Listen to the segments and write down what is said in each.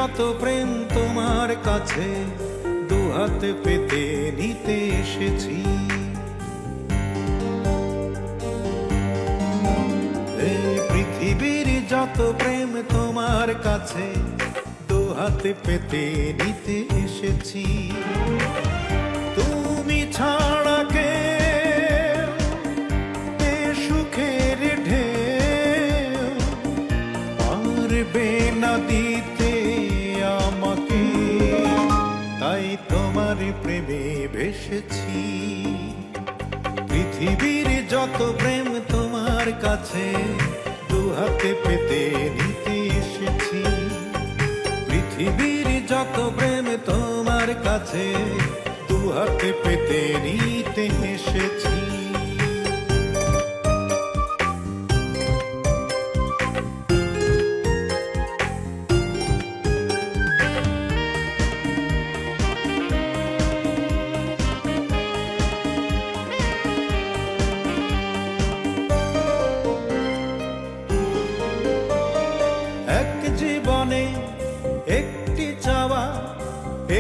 যত প্রেম তোমার কাছে দুহাত পেতে নিতে এসেছি। এই পৃথিবীর যত প্রেম তোমার কাছে দুহাত পেতে নিতে এসেছি। তুমি ছাড়া কে সুখের ঢেউ পারবে না দিতে আমাকে, তাই তোমার প্রেমে ভেসেছি। পৃথিবীর যত প্রেম তোমার কাছে দুহাতে পেতে নিতে এসেছি। পৃথিবীর যত প্রেম তোমার কাছে দুহাতে পেতে নিতে এসেছি। এক জীবনে একটি চাওয়া,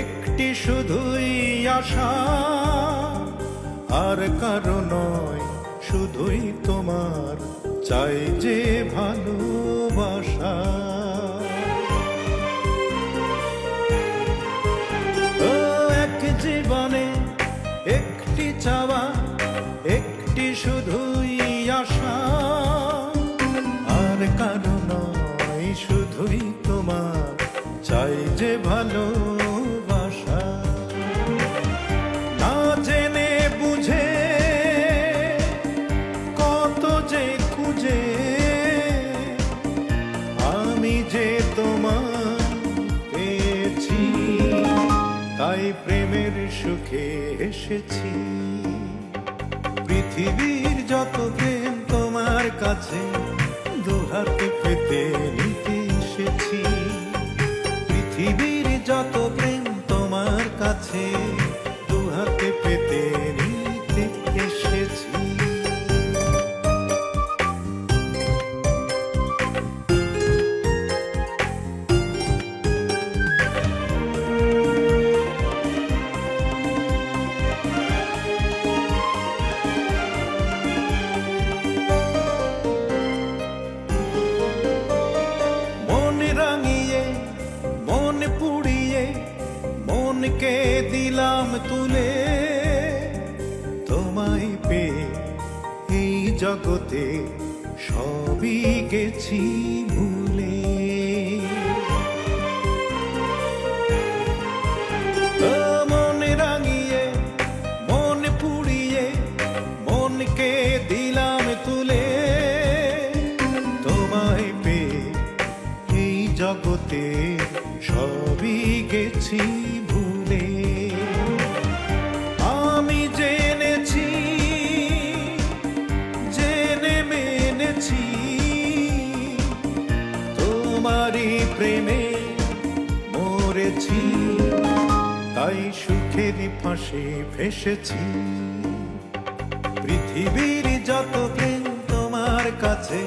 একটি শুধুই আশা, আর কারো নয় শুধুই তোমার চাই যে ভালোবাসা। ও এক জীবনে একটি চাওয়া, একটি শুধুই আশা, আর কারো নয় শুধুই তোমার চাই যে ভালোবাসা। না জেনে বুঝে কত যে খুঁজে আমি যে তোমার পেয়েছি, তাই প্রেমের সুখে এসেছি। পৃথিবীর যত প্রেম তোমার কাছে দুহাতে পেতে নিতে এসেছি। পৃথিবীর যত প্রেম তোমার কাছে দুহাতে পেতে নিতে এসেছি। মন পুড়িয়ে মনকে দিলাম তুলে, তোমায় পেয়ে এই জগতে সবই গেছি ভুলে। মন রাঙিয়ে মন পুড়িয়ে মনকে দিলাম তুলে, তোমায় পেয়ে এই জগতে সবই গেছি ভুলে। আমি জেনেছি জেনে মেনেছি তোমারই প্রেমে মরেছি, তাই সুখের ফাঁসে ফেসেছি। পৃথিবীর যত প্রেম তোমার কাছে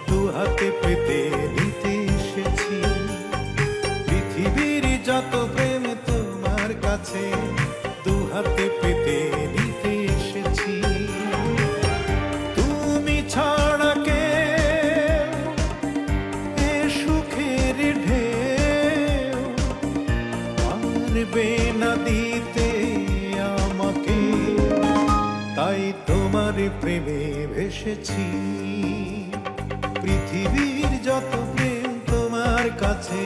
দুহাতে পেতে নিতে এসেছি। পৃথিবীর যত প্রেম তোমার কাছে দুহাতে পেতে নিতে এসেছি। তুমি ছাড়া কে এ সুখের ঢেউ পারবে না দিতে আমাকে, তাই তোমার প্রেমে ভেসেছি। পৃথিবীর যত প্রেম তোমার কাছে